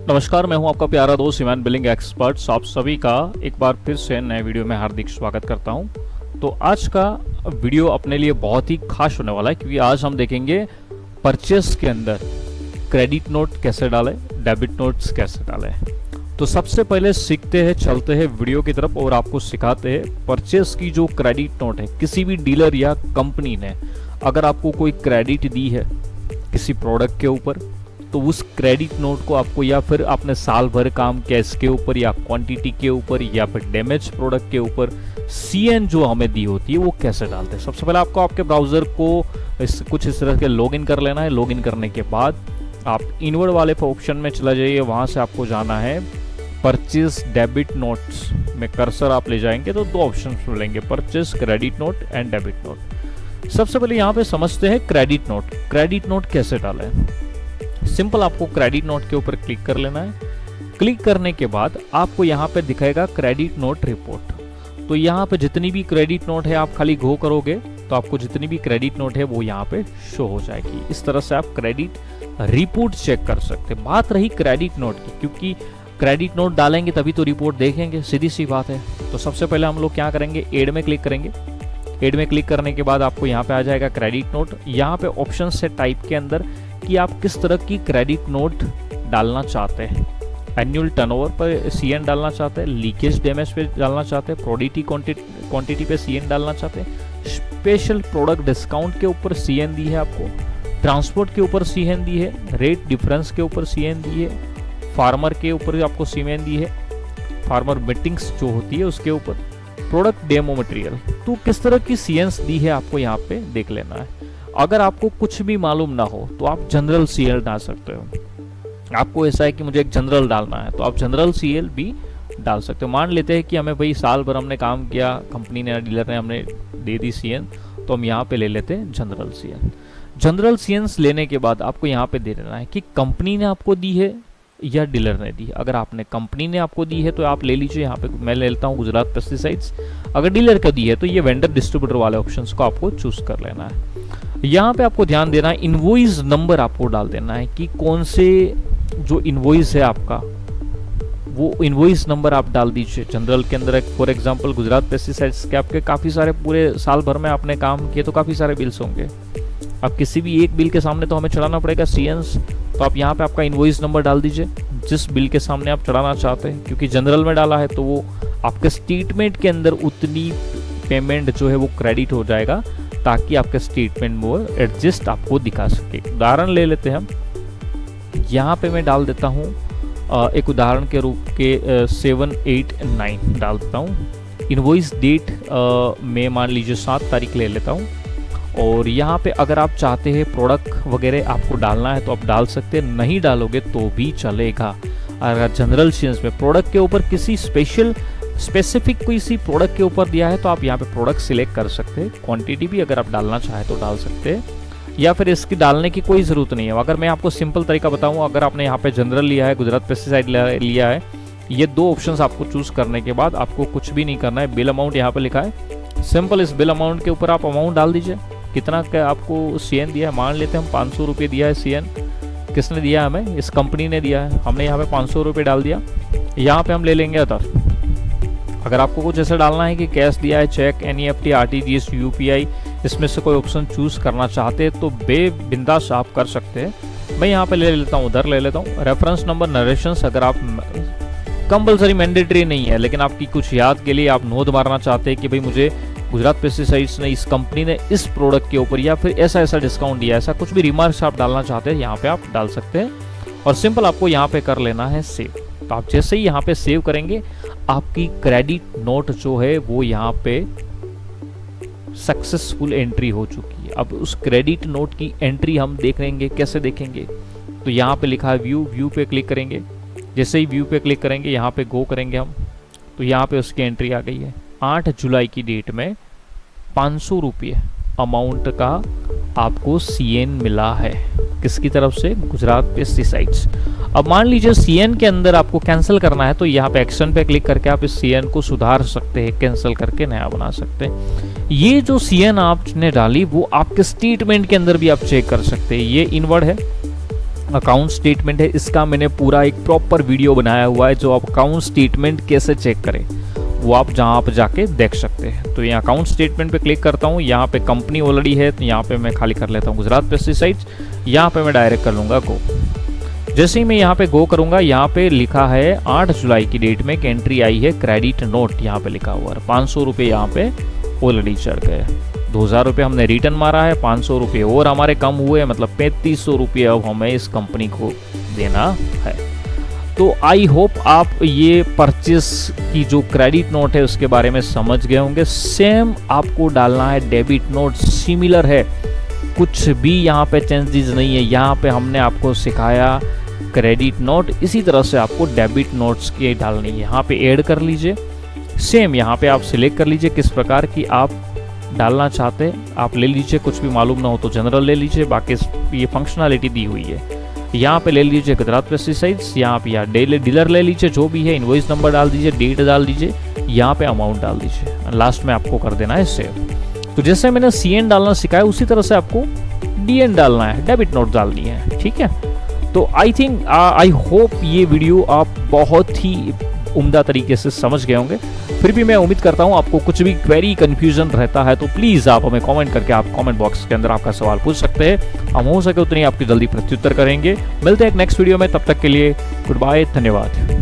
नमस्कार, मैं हूं आपका प्यारा दोस्त ईमान बिलिंग एक्सपर्ट्स। आप सभी का एक बार फिर से नए वीडियो में हार्दिक स्वागत करता हूं। तो आज का वीडियो अपने लिए बहुत ही खास होने वाला है, क्योंकि आज हम देखेंगे परचेस के अंदर क्रेडिट नोट कैसे डालें, डेबिट नोट्स कैसे डालें। तो सबसे पहले सीखते हैं, चलते हैं वीडियो की तरफ और आपको सिखाते हैं परचेस की जो क्रेडिट नोट है। किसी भी डीलर या कंपनी ने अगर आपको कोई क्रेडिट दी है किसी प्रोडक्ट के ऊपर, तो उस क्रेडिट नोट को आपको या फिर आपने साल भर काम किया इसके ऊपर, या क्वांटिटी के ऊपर, या फिर डैमेज प्रोडक्ट के ऊपर सीएन जो हमें दी होती है वो कैसे डालते हैं। सबसे पहले आपको आपके ब्राउजर को कुछ इस तरह के लॉगिन कर लेना है। लॉगिन करने के बाद आप इनवर्ड वाले ऑप्शन में चला जाइए। वहां से आपको जाना है परचेज डेबिट नोट्स में, कर्सर आप ले जाएंगे तो दो ऑप्शन मिलेंगे, purchase credit note and debit note. सबसे पहले यहाँ पे समझते हैं क्रेडिट नोट। क्रेडिट नोट कैसे डालें। सिंपल, आपको क्रेडिट नोट के ऊपर क्लिक कर लेना है। क्लिक करने के बाद आपको यहाँ पे दिखाएगा क्रेडिट नोट रिपोर्ट। तो यहाँ पे जितनी भी क्रेडिट नोट है आप खाली गो करोगे तो आपको जितनी भी क्रेडिट नोट है वो यहाँ पे शो हो जाएगी। इस तरह से आप क्रेडिट रिपोर्ट चेक कर सकते हैं। बात रही क्रेडिट नोट की, क्योंकि क्रेडिट नोट डालेंगे तभी तो रिपोर्ट देखेंगे, सीधी सी बात है। तो सबसे पहले हम लोग क्या करेंगे, एड में क्लिक करेंगे। एड में क्लिक करने के बाद आपको यहाँ पे आ जाएगा क्रेडिट नोट। यहाँ पे ऑप्शन से टाइप के अंदर कि आप किस तरह की क्रेडिट नोट डालना चाहते हैं। एनुअल टर्नओवर पर सीएन डालना चाहते हैं, लीकेज डैमेज पे डालना चाहते हैं, प्रोडक्टी क्वांटिटी पे सीएन डालना चाहते हैं, स्पेशल प्रोडक्ट डिस्काउंट के ऊपर सीएन दी है आपको, ट्रांसपोर्ट के ऊपर सीएन दी है, रेट डिफरेंस के ऊपर सीएन दी है, फार्मर के ऊपर आपको सीएन दी है, फार्मर मीटिंग्स जो होती है उसके ऊपर, प्रोडक्ट डेमो मटेरियल। तो किस तरह की सीएन्स दी है आपको यहाँ पे देख लेना है। अगर आपको कुछ भी मालूम ना हो तो आप जनरल सीएल डाल सकते हो। आपको ऐसा है कि मुझे एक जनरल डालना है तो आप जनरल सीएल भी डाल सकते हो। मान लेते हैं कि हमें भाई साल भर हमने काम किया, कंपनी ने, डीलर ने हमने दे दी सीएन, तो हम यहाँ पे ले लेते हैं जनरल सीएन। जनरल सीएन्स लेने के बाद आपको यहाँ पे दे देना है कि कंपनी ने आपको दी है या डीलर ने दी है। अगर आपने कंपनी ने आपको दी है तो आप ले लीजिए, यहाँ पे मैं ले लेता हूँ गुजरात पेस्टिसाइड्स। अगर डीलर का दी है तो ये वेंडर डिस्ट्रीब्यूटर वाले ऑप्शंस को आपको चूज कर लेना है। यहाँ पे आपको ध्यान देना है, इनवॉइस नंबर आपको डाल देना है कि कौन से जो इनवॉइस है आपका वो इनवॉइस नंबर आप डाल दीजिए। जनरल के अंदर फॉर एग्जांपल गुजरात पेस्टिसाइड्स के आपके काफ़ी सारे पूरे साल भर में आपने काम किए तो काफ़ी सारे बिल्स होंगे। अब किसी भी एक बिल के सामने तो हमें चढ़ाना पड़ेगा सीएन्स, तो आप यहाँ पे आपका इनवॉइस नंबर डाल दीजिए जिस बिल के सामने आप चढ़ाना चाहते हैं। क्योंकि जनरल में डाला है तो वो आपके स्टेटमेंट के अंदर उतनी पेमेंट जो है वो क्रेडिट हो जाएगा, ताकि आपके स्टेटमेंट में वो एडजस्ट आपको दिखा सके। उदाहरण ले लेते हैं हम। यहाँ पे मैं डाल देता हूँ एक उदाहरण के रूप के 789 डाल देता हूँ। इनवॉइस डेट में मान लीजिए 7 तारीख ले लेता हूँ। और यहाँ पे अगर आप चाहते हैं प्रोडक्ट वगैरह आपको डालना है तो आप डाल सकते हैं, नहीं डालोगे तो भी चलेगा। अगर जनरल सीएन्स में प्रोडक्ट के ऊपर किसी स्पेसिफिक कोई सी प्रोडक्ट के ऊपर दिया है तो आप यहाँ पे प्रोडक्ट सिलेक्ट कर सकते हैं। क्वांटिटी भी अगर आप डालना चाहें तो डाल सकते हैं, या फिर इसकी डालने की कोई ज़रूरत नहीं है। अगर मैं आपको सिंपल तरीका बताऊँ, अगर आपने यहाँ पे जनरल लिया है, गुजरात पेस्टिसाइड लिया है, ये दो ऑप्शंस आपको चूज करने के बाद आपको कुछ भी नहीं करना है। बिल अमाउंट यहाँ पे लिखा है, सिंपल इस बिल अमाउंट के ऊपर आप अमाउंट डाल दीजिए कितना का आपको सीएन दिया है। मान लेते हैं हम 500 रुपये दिया है सीएन। किसने दिया है हमें, इस कंपनी ने दिया है। हमने यहाँ पे 500 रुपये डाल दिया। यहाँ पे हम ले लेंगे अदर। अगर आपको कुछ ऐसा डालना है कि कैश दिया है, चेक, एनईएफटी, आरटीजीएस, यूपीआई, इसमें से कोई ऑप्शन चूज करना चाहते हैं तो बेबिंदास आप कर सकते हैं। मैं यहाँ पे ले लेता हूँ, उधर ले लेता हूँ। रेफरेंस नंबर, नरेशंस अगर आप कंपलसरी मैंडेटरी नहीं है, लेकिन आपकी कुछ याद के लिए आप नोट मारना चाहते हैं कि भाई मुझे गुजरात पेस्टिसाइड्स ने, इस कंपनी ने इस प्रोडक्ट के ऊपर या फिर ऐसा ऐसा डिस्काउंट दिया, ऐसा कुछ भी रिमार्क्स आप डालना चाहते हैं यहाँ पे आप डाल सकते हैं। और सिंपल आपको यहाँ पे कर लेना है सेव। तो आप जैसे ही यहाँ पे सेव करेंगे आपकी क्रेडिट नोट जो है वो यहाँ पे सक्सेसफुल एंट्री हो चुकी है। अब उस क्रेडिट नोट की एंट्री हम देख लेंगे, कैसे देखेंगे। तो यहाँ पे लिखा है व्यू पे क्लिक करेंगे। जैसे ही व्यू पे क्लिक करेंगे यहाँ पे गो करेंगे हम, तो यहाँ पे उसकी एंट्री आ गई है। 8 जुलाई की डेट में 500 रुपये अमाउंट का आपको सीएन मिला है। किसकी तरफ से, गुजरात पेस्टिसाइड्स। अब मान लीजिए सीएन के अंदर आपको कैंसिल करना है तो यहाँ पे एक्शन पे क्लिक करके आप इस सीएन को सुधार सकते हैं, कैंसिल करके नया बना सकते हैं। ये जो सीएन आपने डाली वो आपके स्टेटमेंट के अंदर भी आप चेक कर सकते हैं। ये इनवर्ड है, अकाउंट स्टेटमेंट है, इसका मैंने पूरा एक प्रॉपर वीडियो बनाया हुआ है जो आप अकाउंट स्टेटमेंट कैसे चेक करें वो आप जहाँ पे जाके देख सकते हैं। तो यहाँ अकाउंट स्टेटमेंट पे क्लिक करता हूँ, यहाँ पे कंपनी ऑलरेडी है तो यहाँ पे मैं खाली कर लेता हूँ गुजरात पेस्टिसाइड्स। यहाँ पे मैं डायरेक्ट कर लूँगा गो। जैसे ही मैं यहाँ पे गो करूँगा, यहाँ पे लिखा है 8 जुलाई की डेट में एक एंट्री आई है क्रेडिट नोट, यहाँ पे लिखा हुआ है 500 रुपये यहाँ पे ऑलरेडी चढ़ गए। 2000 रुपये हमने रिटर्न मारा है, 500 रुपये और हमारे कम हुए, मतलब 3500 रुपये अब हमें इस कंपनी को देना है। तो आई होप आप ये परचेस की जो क्रेडिट नोट है उसके बारे में समझ गए होंगे। सेम आपको डालना है डेबिट नोट, सिमिलर है, कुछ भी यहाँ पे चेंजेस नहीं है। यहाँ पे हमने आपको सिखाया क्रेडिट नोट, इसी तरह से आपको डेबिट नोट्स की डालनी है। यहाँ पे ऐड कर लीजिए, सेम यहाँ पे आप सिलेक्ट कर लीजिए किस प्रकार की आप डालना चाहते हैं, आप ले लीजिए। कुछ भी मालूम ना हो तो जनरल ले लीजिए, बाकी ये फंक्शनैलिटी दी हुई है। यहाँ पे ले लीजिए गुजरात पेस्टिसाइड्स, यहाँ पे या डीलर ले लीजिए जो भी है, इनवॉइस नंबर डाल दीजिए, डेट डाल दीजिए, यहाँ पे अमाउंट डाल दीजिए, लास्ट में आपको कर देना है सेव। तो जैसे मैंने CN डालना सिखाया उसी तरह से आपको DN डालना है, डेबिट नोट डालनी है, ठीक है। तो आई होप ये वीडियो आप बहुत ही उम्दा तरीके से समझ गए होंगे। फिर भी मैं उम्मीद करता हूँ आपको कुछ भी क्वेरी कन्फ्यूजन रहता है तो प्लीज़ आप हमें कमेंट करके आप कमेंट बॉक्स के अंदर आपका सवाल पूछ सकते हैं, हम हो सके उतनी आपकी जल्दी प्रत्युत्तर करेंगे। मिलते हैं एक नेक्स्ट वीडियो में, तब तक के लिए गुड बाय, धन्यवाद।